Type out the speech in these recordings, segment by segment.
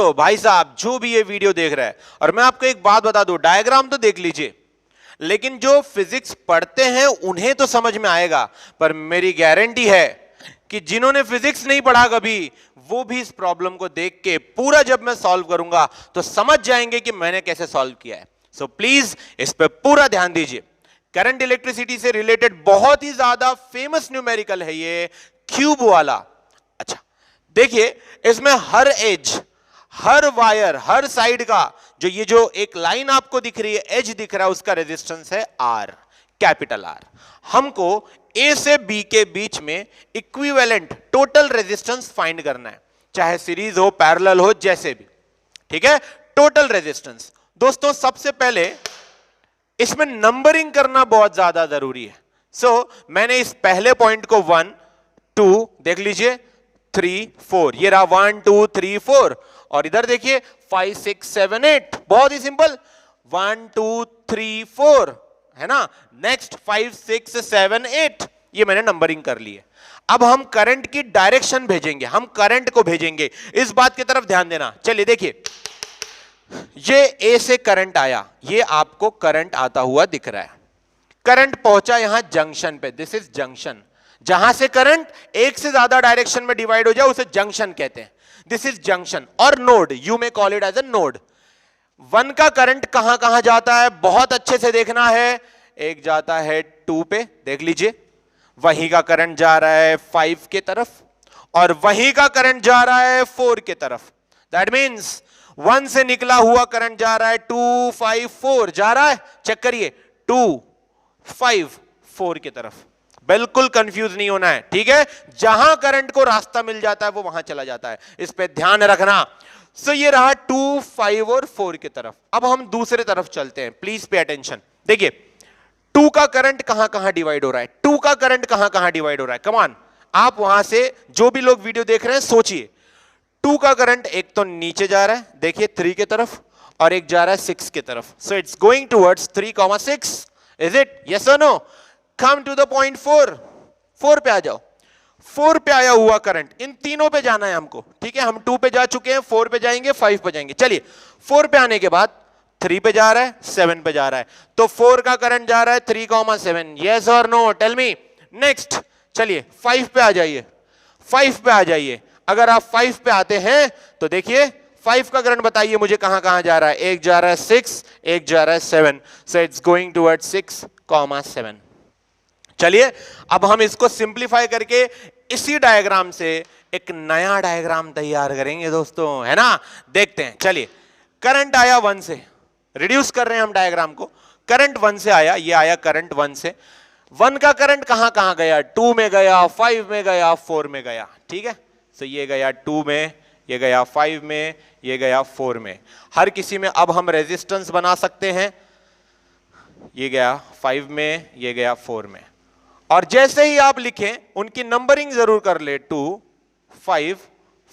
तो भाई साहब जो भी ये वीडियो देख रहा है, और मैं आपको एक बात बता दूं, डायग्राम तो देख लीजिए, लेकिन जो फिजिक्स पढ़ते हैं उन्हें तो समझ में आएगा, पर मेरी गारंटी है कि जिन्होंने फिजिक्स नहीं पढ़ा कभी, वो भी इस प्रॉब्लम को देख के पूरा जब मैं सॉल्व करूंगा तो समझ जाएंगे कि मैंने कैसे सॉल्व किया है। सो प्लीज इस पे पूरा ध्यान दीजिए। करंट इलेक्ट्रिसिटी से रिलेटेड बहुत ही ज्यादा फेमस न्यूमेरिकल है ये क्यूब वाला। अच्छा देखिए, इसमें हर एज, हर वायर, हर साइड का जो एक लाइन आपको दिख रही है, एज दिख रहा है, उसका रेजिस्टेंस है आर, कैपिटल आर। हमको ए से बी के बीच में इक्विवेलेंट टोटल रेजिस्टेंस फाइंड करना है, चाहे सीरीज हो, पैरेलल हो, जैसे भी, ठीक है। टोटल रेजिस्टेंस दोस्तों, सबसे पहले इसमें नंबरिंग करना बहुत ज्यादा जरूरी है। मैंने इस पहले पॉइंट को 1 2 देख लीजिए, 3 4, ये रहा 1 2 3 4, और इधर देखिए 5 6 7 8, बहुत ही सिंपल, 1 2 3 4 है ना। नेक्स्ट 5 6 7 8, ये मैंने नंबरिंग कर ली है। अब हम करंट की डायरेक्शन भेजेंगे, हम करंट को भेजेंगे, इस बात की तरफ ध्यान देना। चलिए देखिए, ये ए से करंट आया, ये आपको करंट आता हुआ दिख रहा है। करंट पहुंचा यहां जंक्शन पे, दिस इज जंक्शन। जहां से करंट एक से ज्यादा डायरेक्शन में डिवाइड हो जाए उसे जंक्शन कहते हैं, दिस इज जंक्शन। और node, you may call it as a node. 1 का करंट कहां कहां जाता है, बहुत अच्छे से देखना है। एक जाता है 2 पे, देख लीजिए, वहीं का करंट जा रहा है 5 के तरफ, और वहीं का करंट जा रहा है 4 के तरफ। दैट मीन्स 1 से निकला हुआ करंट जा रहा है 2 5 4, जा रहा है, चेक करिए, 2 5 4 की तरफ। बिल्कुल कंफ्यूज नहीं होना है, ठीक है। जहां करंट को रास्ता मिल जाता है वो वहां चला जाता है, इस पे ध्यान रखना। ये रहा 2 5 और 4 की तरफ। अब हम दूसरे तरफ चलते हैं, प्लीज पे अटेंशन। देखिए 2 का करंट कहां कहां डिवाइड हो रहा है, 2 का करंट कहां कहां डिवाइड हो रहा है, कम ऑन। आप वहां से जो भी लोग वीडियो देख रहे हैं सोचिए, 2 का करंट एक तो नीचे जा रहा है, देखिए 3 की तरफ, और एक जा रहा है 6 की तरफ। So it's going towards 3, 6, is it, yes और no? Come to the point 4 पे आ जाओ। 4 पे आया हुआ करंट, इन तीनों पे जाना है हमको, ठीक है। हम 2 पे जा चुके हैं, 4 पे जाएंगे, 5 पे जाएंगे। चलिए 4 पे आने के बाद 3 पे जा रहा है, 7 पे जा रहा है, तो 4 का करंट जा रहा है 3, 7, यस और नो, टेल मी। नेक्स्ट चलिए 5 पे आ जाइए, 5 पे आ जाइए। अगर आप 5 पे आते हैं तो देखिए 5 का करंट बताइए मुझे कहां कहां जा रहा है। एक जा रहा है 6, एक जा रहा है 7, सो इट्स गोइंग टुवर्ड्स 6, 7। चलिए अब हम इसको सिंप्लीफाई करके इसी डायग्राम से एक नया डायग्राम तैयार करेंगे दोस्तों, है ना। देखते हैं, चलिए करंट आया 1 से, रिड्यूस कर रहे हैं हम डायग्राम को। करंट 1 से आया, ये आया करंट 1 से। 1 का करंट कहां कहां गया, 2 में गया, 5 में गया, 4 में गया, ठीक है। सो ये गया 2 में, ये गया 5 में, ये गया 4 में। हर किसी में अब हम रेजिस्टेंस बना सकते हैं, ये गया 5 में, ये गया 4 में। और जैसे ही आप लिखें उनकी नंबरिंग जरूर कर ले, 2 5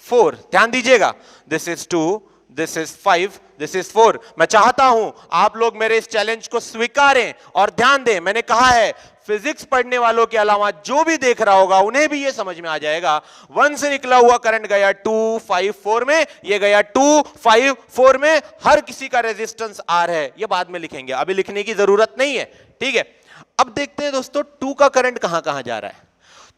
4, ध्यान दीजिएगा, this is 2, this is 5, this is 4। मैं चाहता हूं आप लोग मेरे इस चैलेंज को स्वीकारें और ध्यान दें। मैंने कहा है फिजिक्स पढ़ने वालों के अलावा जो भी देख रहा होगा उन्हें भी यह समझ में आ जाएगा। 1 से निकला हुआ करंट गया 2 5 4 में, यह गया 2 5 4 में। हर किसी का रेजिस्टेंस आर है, यह बाद में लिखेंगे, अभी लिखने की जरूरत नहीं है, ठीक है। अब देखते हैं दोस्तों 2 का करंट कहां कहां जा रहा है।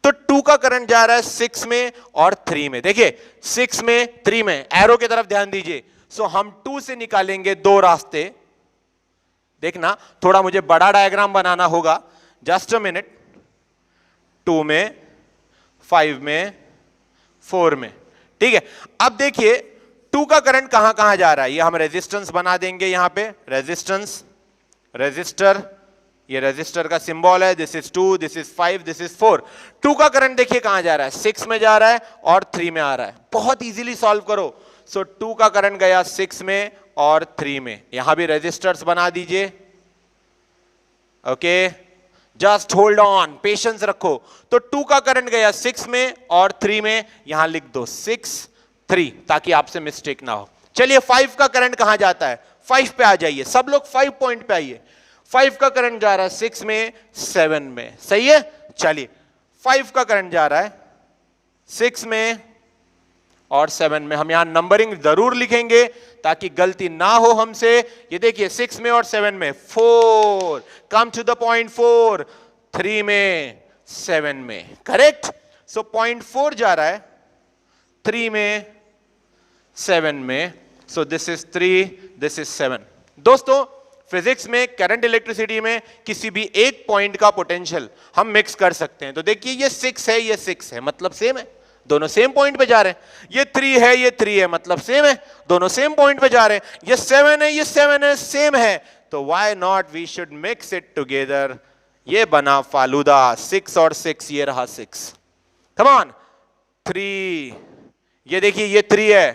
तो 2 का करंट जा रहा है 6 में और 3 में। देखिए 6 में, 3 में, एरो की तरफ ध्यान दीजिए। सो हम 2 से निकालेंगे 2 रास्ते। देखना थोड़ा मुझे बड़ा डायग्राम बनाना होगा, जस्ट अ मिनट। 2 में, 5 में, 4 में, ठीक है। अब देखिए 2 का करंट कहां कहां जा रहा है, ये हम रेजिस्टेंस बना देंगे यहां पे, रेजिस्टेंस, रेजिस्टर, ये रेजिस्टर का सिंबल है, this is 2, this is 5, this is 4। 2 का करंट देखिए कहां जा रहा है, 6 में जा रहा है और 3 में आ रहा है। बहुत इजीली सॉल्व करो। सो 2 का करंट गया 6 में और 3 में, यहां भी रेजिस्टर्स बना दीजिए, okay. Just hold on, patience रखो। तो 2 का करंट गया 6 में और 3 में, यहां लिख दो 6 3 ताकि आपसे मिस्टेक ना हो। चलिए 5 का करंट कहां जाता है, 5 पे आ जाइए, सब लोग 5 पॉइंट पे आइए। 5 का करंट जा रहा है 6 में, 7 में, सही है। चलिए 5 का करंट जा रहा है 6 में और 7 में। हम यहां नंबरिंग जरूर लिखेंगे ताकि गलती ना हो हमसे। ये देखिए 6 में और 7 में 4, कम टू द पॉइंट 4, 3 में 7 में, करेक्ट। सो पॉइंट 4 जा रहा है 3 में 7 में, so this is 3, this is 7। दोस्तों फिजिक्स में, करंट इलेक्ट्रिसिटी में किसी भी एक पॉइंट का पोटेंशियल हम मिक्स कर सकते हैं। तो देखिए ये 6 है, ये 6 है, मतलब सेम है, दोनों सेम पॉइंट पे जा रहे हैं। ये 3 है, ये 3 है, मतलब सेम है, दोनों सेम पॉइंट पे जा रहे हैं। ये 7 है, ये 7 है, सेम है, तो why not we should mix it together. ये बना फालूदा, 6 और 6, ये रहा 6, कम ऑन 3, ये देखिए ये 3 है,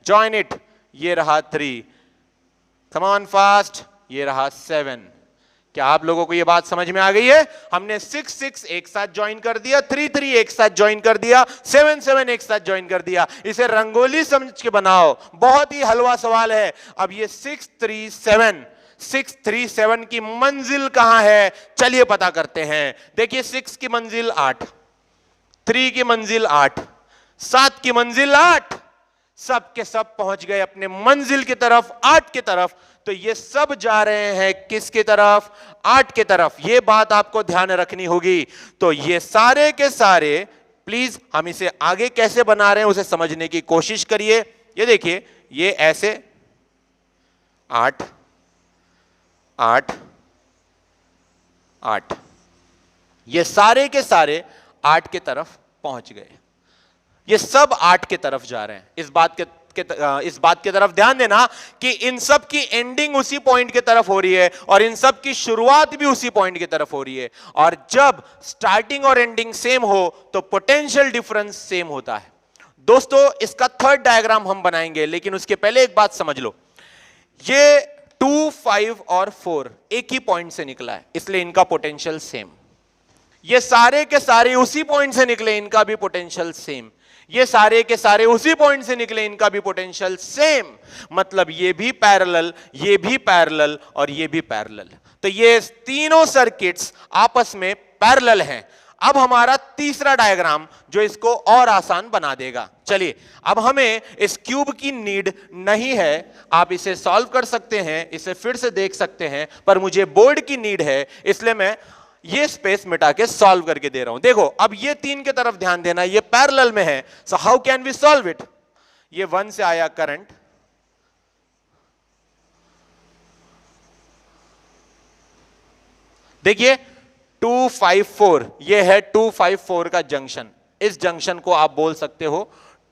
जॉइन इट, ये रहा 3, कम ऑन फास्ट, ये रहा 7। क्या आप लोगों को ये बात समझ में आ गई है? हमने 6 6 एक साथ ज्वाइन कर दिया, 3 3 एक साथ ज्वाइन कर दिया, 7 7 एक साथ ज्वाइन कर दिया। इसे रंगोली समझ के बनाओ, बहुत ही हलवा सवाल है। अब ये 6 3 7, 6 3 7 की मंजिल कहां है, चलिए पता करते हैं। देखिए 6 की मंजिल 8, 3 की मंजिल 8, 7 की मंजिल 8, सब के सब पहुंच गए अपने मंजिल की तरफ, 8 की तरफ। तो ये सब जा रहे हैं किसकी तरफ, 8 की तरफ। ये बात आपको ध्यान रखनी होगी। तो ये सारे के सारे, प्लीज हम इसे आगे कैसे बना रहे हैं उसे समझने की कोशिश करिए। ये देखिए ये ऐसे 8 8 8, ये सारे के सारे 8 की तरफ पहुंच गए। ये सब 8 की तरफ जा रहे हैं। इस बात की तरफ ध्यान देना कि इन सब की एंडिंग उसी पॉइंट की तरफ हो रही है और इन सब की शुरुआत भी उसी पॉइंट की तरफ हो रही है। और जब स्टार्टिंग और एंडिंग सेम हो तो पोटेंशियल डिफरेंस सेम होता है। दोस्तों इसका थर्ड डायग्राम हम बनाएंगे, लेकिन उसके पहले एक बात समझ लो। ये 2 5 और 4 एक ही पॉइंट से निकला है, इसलिए इनका पोटेंशियल सेम। ये सारे के सारे उसी पॉइंट से निकले, इनका भी पोटेंशियल सेम। ये सारे के सारे उसी पॉइंट से निकले, इनका भी पोटेंशियल सेम। मतलब ये भी पैरेलल, ये भी पैरेलल और ये भी पैरेलल। तो ये तीनों सर्किट्स आपस में पैरेलल हैं। अब हमारा तीसरा डायग्राम जो इसको और आसान बना देगा। चलिए अब हमें इस क्यूब की नीड नहीं है, आप इसे सॉल्व कर सकते हैं, इसे फिर से देख सकते हैं, पर मुझे बोर्ड की नीड है, इसलिए मैं ये स्पेस मिटा के सॉल्व करके दे रहा हूं। देखो अब ये 3 की तरफ ध्यान देना, ये पैरेलल में है, so how can we solve it. ये 1 से आया करंट, देखिए 2 5 4, ये है 2 5 4 का जंक्शन। इस जंक्शन को आप बोल सकते हो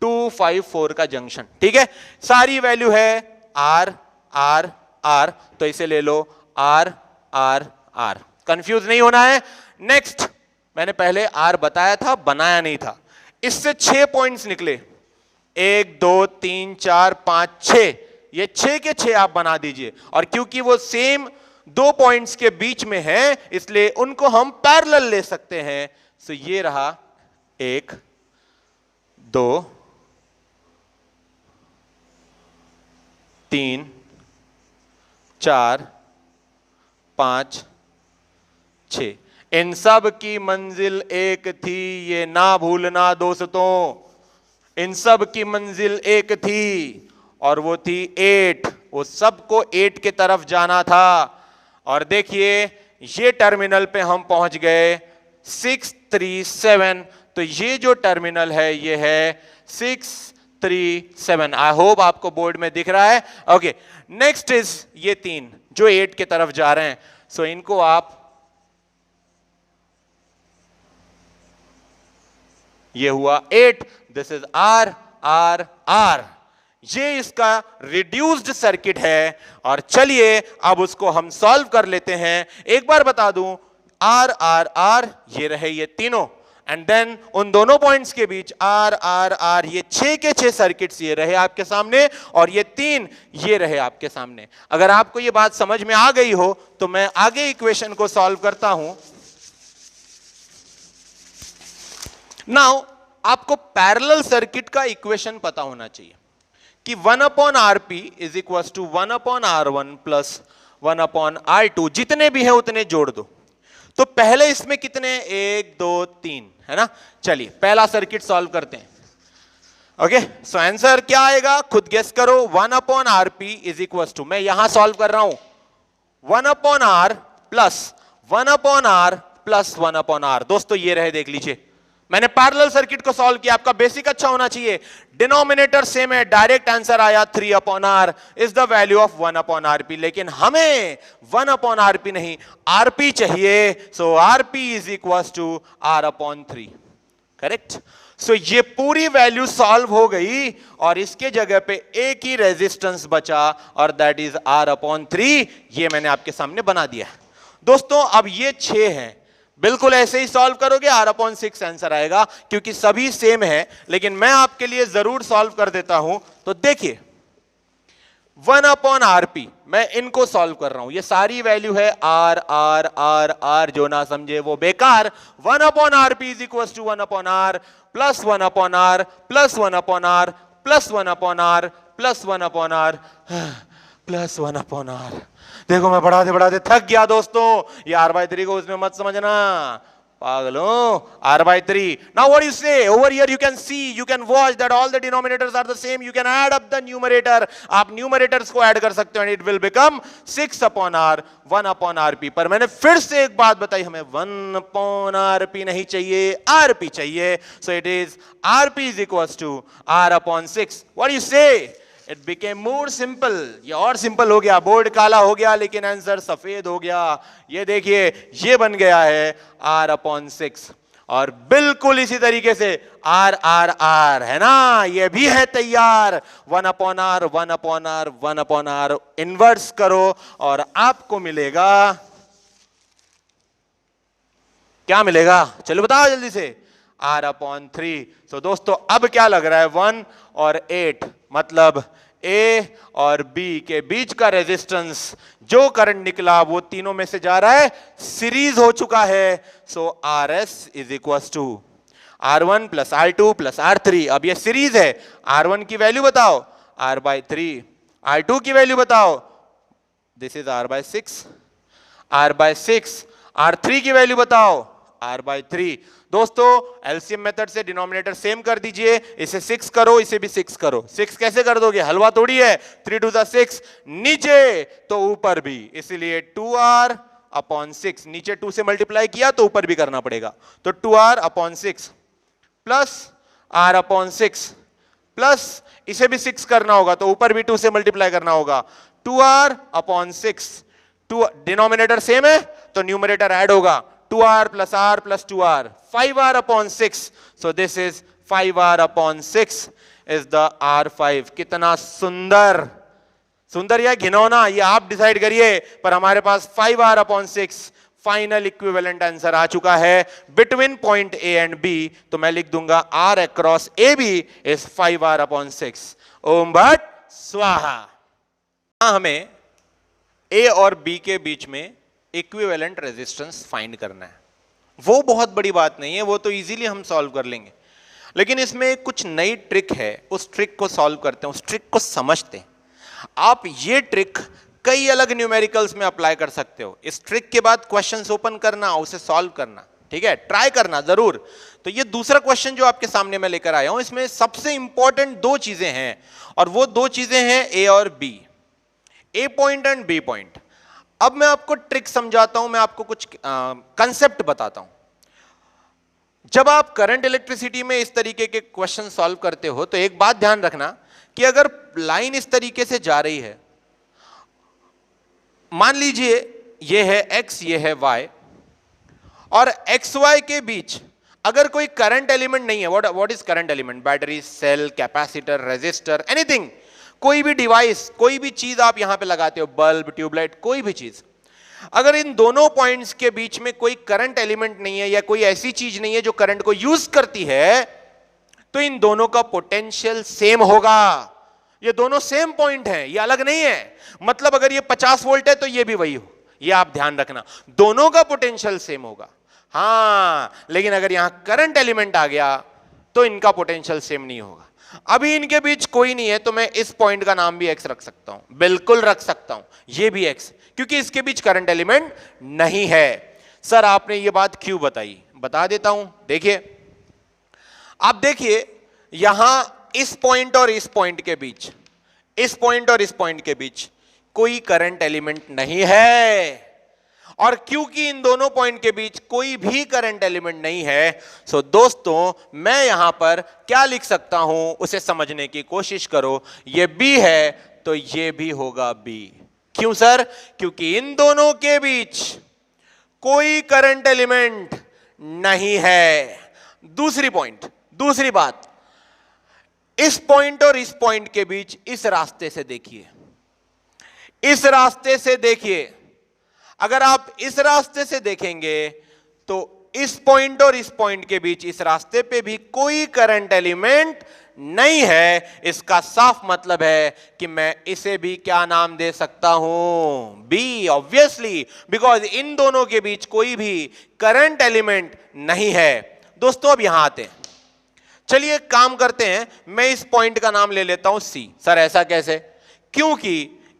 2 5 4 का जंक्शन, ठीक है। सारी वैल्यू है R R R, तो इसे ले लो R R R, कंफ्यूज नहीं होना है। नेक्स्ट, मैंने पहले R बताया था, बनाया नहीं था। इससे 6 पॉइंट्स निकले, 1 2 3 4 5 6, ये 6 के 6 आप बना दीजिए। और क्योंकि वो सेम 2 पॉइंट्स के बीच में है, इसलिए उनको हम पैरेलल ले सकते हैं। सो ये रहा 1 2 3 4 5 6, इन सब की मंजिल एक थी, ये ना भूलना दोस्तों। इन सब की मंजिल एक थी और वो थी 8, वो सबको 8 की तरफ जाना था। और देखिए ये टर्मिनल पे हम पहुंच गए 6 3 7, तो ये जो टर्मिनल है ये है 6 3 7। आई होप आपको बोर्ड में दिख रहा है। ओके, नेक्स्ट इज ये 3 जो 8 की तरफ जा रहे हैं। सो इनको आप, ये हुआ 8, this is R R R, ये इसका रिड्यूस्ड सर्किट है। और चलिए अब उसको हम सॉल्व कर लेते हैं। एक बार बता दूं, R R R, ये रहे ये तीनों, एंड देन उन दोनों पॉइंट्स के बीच R R R, ये 6 के 6 सर्किट्स ये रहे आपके सामने, और ये 3 ये रहे आपके सामने। अगर आपको ये बात समझ में आ गई हो तो मैं आगे इक्वेशन को सॉल्व करता हूं। नाउ आपको पैरेलल सर्किट का इक्वेशन पता होना चाहिए कि 1/Rp is equal to 1/R1 plus 1/R2, जितने भी हैं उतने जोड़ दो। तो पहले इसमें कितने, 1 2 3 है ना। चलिए पहला सर्किट सॉल्व करते हैं। ओके, सो आंसर क्या आएगा खुद गेस करो। 1/rp इज इक्वल टू, मैं यहां सॉल्व कर रहा हूं, 1/r plus 1/r plus 1/r। दोस्तों ये रहे, देख लीजिए, मैंने पैरेलल सर्किट को सॉल्व किया। आपका बेसिक अच्छा होना चाहिए। डिनोमिनेटर सेम है, डायरेक्ट आंसर आया 3/r is the value of 1/rp। लेकिन हमें 1/rp नहीं, rp चाहिए। So rp is equal to r/3। Correct. So ये पूरी वैल्यू सॉल्व हो गई और इसके जगह पे एक ही रेजिस्टेंस बचा और दैट इज r/3। ये मैंने आपके सामने बना दिया। दोस्तों अब ये 6 हैं, बिल्कुल ऐसे ही सॉल्व करोगे, r/6 आंसर आएगा क्योंकि सभी सेम है। लेकिन मैं आपके लिए जरूर सॉल्व कर देता हूं। तो देखिए 1/rp, मैं इनको सॉल्व कर रहा हूं। ये सारी वैल्यू है r r r r, जो ना समझे वो बेकार। 1/rp is equal to 1/r plus 1/r plus 1/r plus 1/r plus 1/r plus 1/r। देखो मैं बढ़ाते थक गया दोस्तों। ये r/3 को उसमें मत समझना, पागलों। r/3। Now what do you say? Over here you can see, you can watch that all the denominators are the same. You can add up the numerator. आप numerators को ऐड कर सकते हो and it will become 6/r 1/rp। पर मैंने फिर से एक बात बताई, हमें 1/rp नहीं चाहिए, rp चाहिए। So it is rp is equals to r/6। What do you say? It became more simple। ये और सिंपल हो गया, बोर्ड काला हो गया लेकिन आंसर सफेद हो गया। ये देखिए, ये बन गया है r/6। और बिल्कुल इसी तरीके से r r r है ना, ये भी है तैयार। 1/r 1/r 1/r इन्वर्स करो और आपको मिलेगा, क्या मिलेगा? चलो बताओ जल्दी से, r/3। तो दोस्तों अब क्या लग रहा है, 1 और 8 मतलब A और B के बीच का रेजिस्टेंस, जो करंट निकला वो तीनों में से जा रहा है, सीरीज हो चुका है। So RS is equal to R1 plus R2 plus R3। अब ये सीरीज है। R1 की वैल्यू बताओ, R/3। R2 की वैल्यू बताओ, this is R/6। R/6। R3 की वैल्यू बताओ, R/3। दोस्तों एलसीएम मेथड से डिनोमिनेटर सेम कर दीजिए, इसे 6 करो, इसे भी 6 करो। 6 कैसे कर दोगे, हलवा थोड़ी है। 3 2 6, नीचे तो ऊपर भी, इसलिए 2r/6। नीचे 2 से मल्टीप्लाई किया तो ऊपर भी करना पड़ेगा, तो 2r/6 प्लस r/6 प्लस इसे भी 6 करना होगा तो ऊपर भी 2 से मल्टीप्लाई करना होगा, 2r/6। डिनोमिनेटर सेम है तो न्यूमरेटर ऐड होगा, 2r plus r plus 2r, 5r/6। So this is 5r/6 is the r5। कितना सुंदर, सुंदर या घिनौना ये आप डिसाइड करिए। पर हमारे पास 5r/6 फाइनल इक्विवेलेंट आंसर आ चुका है between point A and B। तो मैं लिख दूंगा r across AB is 5r/6। ओम भट्ट स्वाहा। हमें A और B के बीच में इक्विवेलेंट रेजिस्टेंस फाइंड करना है। वो बहुत बड़ी बात नहीं है, वो तो इजीली हम सॉल्व कर लेंगे। लेकिन इसमें कुछ नई ट्रिक है, उस ट्रिक को सॉल्व करते हैं, उस ट्रिक को समझते हैं। आप ये ट्रिक कई अलग न्यूमेरिकल्स में अप्लाई कर सकते हो। इस ट्रिक के बाद क्वेश्चंस ओपन करना, उसे सॉल्व करना, ठीक है, ट्राई करना जरूर। तो ये दूसरा क्वेश्चन जो आपके सामने मैं लेकर आया हूं, इसमें सबसे इंपॉर्टेंट 2 चीजें हैं और वो 2 चीजें हैं A और B, A point and B point. अब मैं आपको ट्रिक समझाता हूं, मैं आपको कुछ कंसेप्ट बताता हूं। जब आप करंट इलेक्ट्रिसिटी में इस तरीके के क्वेश्चन सॉल्व करते हो तो एक बात ध्यान रखना कि अगर लाइन इस तरीके से जा रही है, मान लीजिए ये है x, ये है y, और xy के बीच अगर कोई करंट एलिमेंट नहीं है, what is current element? Battery, cell, capacitor, resistor, anything, कोई भी डिवाइस, कोई भी चीज आप यहां पे लगाते हो, बल्ब, ट्यूबलाइट, कोई भी चीज, अगर इन दोनों पॉइंट्स के बीच में कोई करंट एलिमेंट नहीं है या कोई ऐसी चीज नहीं है जो करंट को यूज करती है, तो इन दोनों का पोटेंशियल सेम होगा। ये दोनों सेम पॉइंट हैं, ये अलग नहीं है। मतलब अगर ये 50 वोल्ट है तो ये भी वही हो, ये आप ध्यान रखना, दोनों का पोटेंशियल सेम होगा। हां, लेकिन अगर यहां करंट एलिमेंट आ गया तो इनका पोटेंशियल सेम नहीं होगा। अभी इनके बीच कोई नहीं है तो मैं इस पॉइंट का नाम भी x रख सकता हूं, बिल्कुल रख सकता हूं, ये भी x, क्योंकि इसके बीच करंट एलिमेंट नहीं है। सर आपने ये बात क्यों बताई? बता देता हूं। देखिए, आप देखिए यहां इस पॉइंट और इस पॉइंट के बीच, इस पॉइंट और इस पॉइंट के बीच कोई करंट एलिमेंट नहीं है, और क्योंकि इन दोनों पॉइंट के बीच कोई भी करंट एलिमेंट नहीं है, सो दोस्तों मैं यहां पर क्या लिख सकता हूं उसे समझने की कोशिश करो। ये B है तो ये भी होगा B। क्यों सर? क्योंकि इन दोनों के बीच कोई करंट एलिमेंट नहीं है। दूसरी बात, इस पॉइंट और इस पॉइंट के बीच इस रास्ते से देखिए, इस रास्ते से देखिए, अगर आप इस रास्ते से देखेंगे तो इस पॉइंट और इस पॉइंट के बीच इस रास्ते पे भी कोई करंट एलिमेंट नहीं है। इसका साफ मतलब है कि मैं इसे भी क्या नाम दे सकता हूं? बी, ऑब्वियसली, बिकॉज इन दोनों के बीच कोई भी करंट एलिमेंट नहीं है। दोस्तों अब यहां आते हैं, चलिए एक काम करते हैं, मैं इस पॉइंट का नाम ले लेता हूं सी। सर ऐसा कैसे? क्योंकि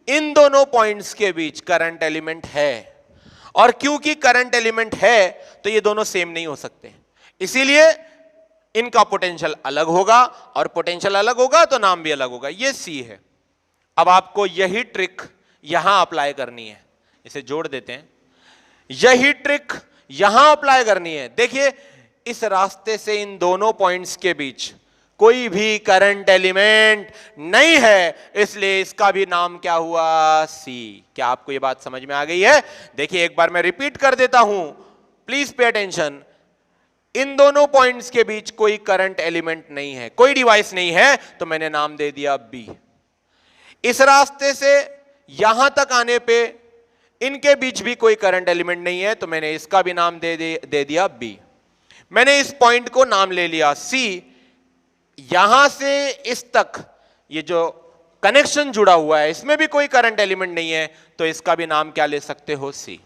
इन दोनों पॉइंट्स के बीच करंट एलिमेंट है, और क्योंकि करंट एलिमेंट है तो ये दोनों सेम नहीं हो सकते, इसीलिए इनका पोटेंशियल अलग होगा, और पोटेंशियल अलग होगा तो नाम भी अलग होगा। ये सी है। अब आपको यही ट्रिक यहां अप्लाई करनी है, इसे जोड़ देते हैं, यही ट्रिक यहां अप्लाई करनी है। देखिए इस रास्ते से इन दोनों पॉइंट्स के बीच कोई भी करंट एलिमेंट नहीं है, इसलिए इसका भी नाम क्या हुआ? सी। क्या आपको यह बात समझ में आ गई है? देखिए एक बार मैं रिपीट कर देता हूं, प्लीज पे अटेंशन। इन दोनों पॉइंट्स के बीच कोई करंट एलिमेंट नहीं है, कोई डिवाइस नहीं है, तो मैंने नाम दे दिया बी। इस रास्ते से यहां तक आने पे इनके बीच भी कोई करंट एलिमेंट नहीं है, तो मैंने इसका भी नाम दे दिया बी। मैंने इस पॉइंट को नाम ले लिया सी। यहां से इस तक ये जो कनेक्शन जुड़ा हुआ है इसमें भी कोई करंट एलिमेंट नहीं है, तो इसका भी नाम क्या ले सकते हो? सी,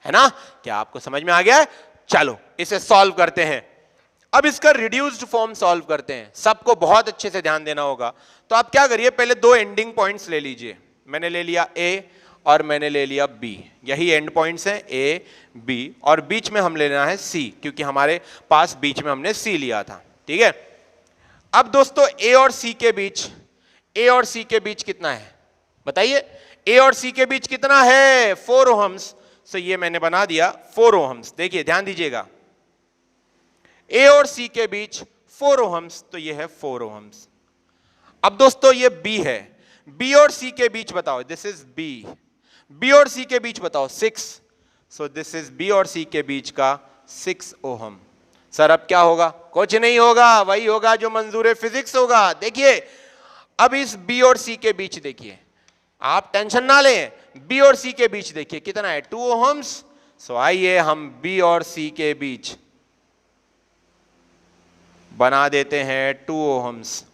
है ना? क्या आपको समझ में आ गया है? चलो इसे सॉल्व करते हैं। अब इसका रिड्यूस्ड फॉर्म सॉल्व करते हैं। सबको बहुत अच्छे से ध्यान देना होगा। तो आप क्या करिए, पहले दो एंडिंग पॉइंट्स ले लीजिए। मैंने ले लिया ए और मैंने ले लिया बी, यही एंड पॉइंट्स हैं ए बी, और बीच में हम लेना है सी, क्योंकि हमारे पास बीच में हमने सी लिया था। ठीक है, अब दोस्तों ए और सी के बीच कितना है बताइए? ए और सी के बीच कितना है? 4 ओहम्स। सो ये मैंने बना दिया 4 ओहम्स। देखिए ध्यान दीजिएगा, ए और सी के बीच 4 ओहम्स, तो ये है 4 ओहम्स। अब दोस्तों ये बी है, बी और सी के बीच बताओ, दिस इज बी, बी और सी के बीच बताओ 6, सो दिस इज बी और सी के बीच का 6 ओहम। सर अब क्या होगा? कुछ नहीं होगा, वही होगा जो मंजूर फिजिक्स होगा। देखिए अब इस बी और सी के बीच देखिए, आप टेंशन ना लें, बी और सी के बीच देखिए कितना है? 2 ओहम्स। सो आइए हम बी और सी के बीच बना देते हैं 2 ओहम्स।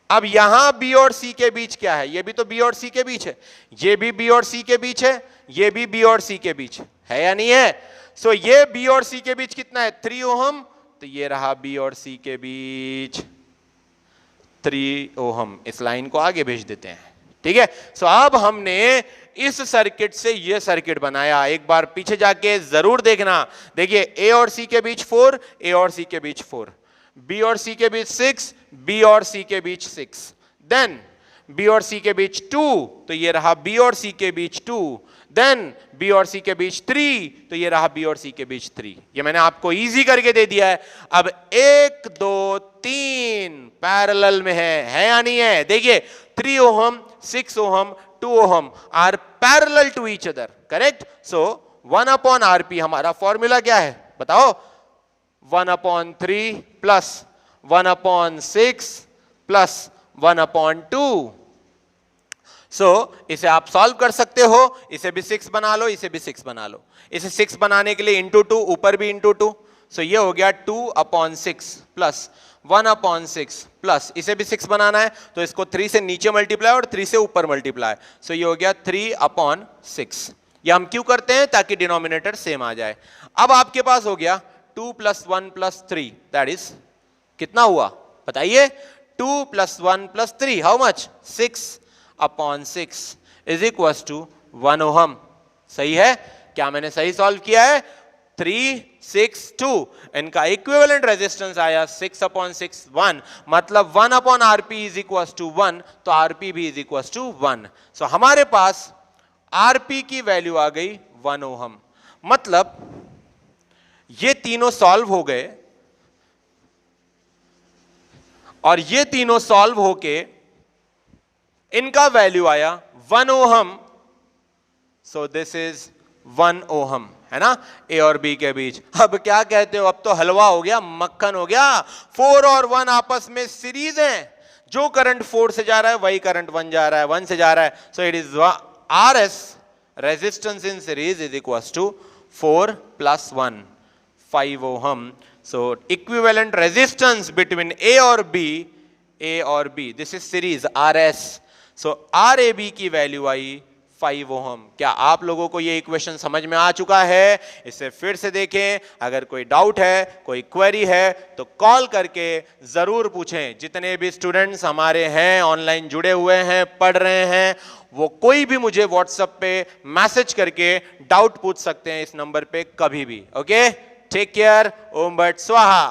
अब यहां बी और सी के बीच क्या है? ये भी तो बी और सी के बीच है, ये भी बी और सी के बीच है, ये भी बी और सी के बीच है या नहीं है? सो ये बी और सी के बीच कितना है? 3 ओहम। तो ये रहा बी और सी के बीच 3 ओहम। इस लाइन को आगे भेज देते हैं। ठीक है, सो अब हमने इस सर्किट से ये सर्किट बनाया। एक बार पीछे जाके जरूर देखना। देखिए ए और सी के बीच 4, ए और सी के बीच 4, बी और सी के बीच 6, बी और सी के बीच 6, देन बी और सी के बीच 2, तो ये रहा बी और सी के बीच 2, देन बी और सी के बीच 3, तो ये रहा बी और सी के बीच 3। ये मैंने आपको इजी करके दे दिया है। अब 1 2 3 पैरेलल में है या नहीं है? देखिए 3 ohm, 6 ohm, 2 ohm are parallel to each other, correct? So 1/RP हमारा फॉर्मूला क्या है बताओ? 1/3 प्लस 1/6 प्लस 1/2। सो इसे आप सॉल्व कर सकते हो। इसे भी 6 बना लो, इसे भी 6 बना लो। इसे 6 बनाने के लिए इंटू 2, ऊपर भी इंटू 2, सो ये हो गया 2/6 प्लस 1/6 प्लस, इसे भी 6 बनाना है तो इसको 3 से नीचे मल्टीप्लाई और 3 से ऊपर मल्टीप्लाई, सो ये हो गया 3/6। ये हम क्यों करते हैं? ताकि डिनोमिनेटर सेम आ जाए। अब आपके पास हो गया 2 + 1 + 3, दैट इज कितना हुआ बताइए? 2 + 1 + 3, how much? 6/6 is equal to 1 ohm. सही है? क्या मैंने सही सॉल्व किया है? 3, 6, 2। इनका इक्विवेलेंट रेजिस्टेंस आया 6/6 1, मतलब 1/RP इज इक्वल टू 1, तो RP भी इज इक्वल टू 1। सो हमारे पास RP की वैल्यू आ गई 1 ओहम। मतलब ये तीनों सॉल्व हो गए और ये तीनों सॉल्व होके इनका वैल्यू आया 1 ohm. So this is 1 ohm, है ना, ए और बी के बीच। अब क्या कहते हो, अब तो हलवा हो गया, मक्खन हो गया। 4 और 1 आपस में सीरीज है, जो करंट 4 से जा रहा है वही करंट 1 जा रहा है, 1 से जा रहा है। So it is RS resistance in series is equal to 4 + 1, 5 ohm. So equivalent resistance between A और B, this is series RS। So RAB की वैल्यू आई 5 ओहम। क्या आप लोगों को ये इक्वेशन समझ में आ चुका है? इसे फिर से देखें। अगर कोई डाउट है, कोई क्वेरी है, तो कॉल करके जरूर पूछें। जितने भी स्टूडेंट्स हमारे हैं, ऑनलाइन जुड़े हुए हैं, पढ़ रहे हैं, वो कोई भी मुझे व्हाट्सएप पे मैसेज करके डाउट पूछ सकते हैं इस नंबर पे कभी भी। Okay, take care. ओम भट्ट स्वाहा।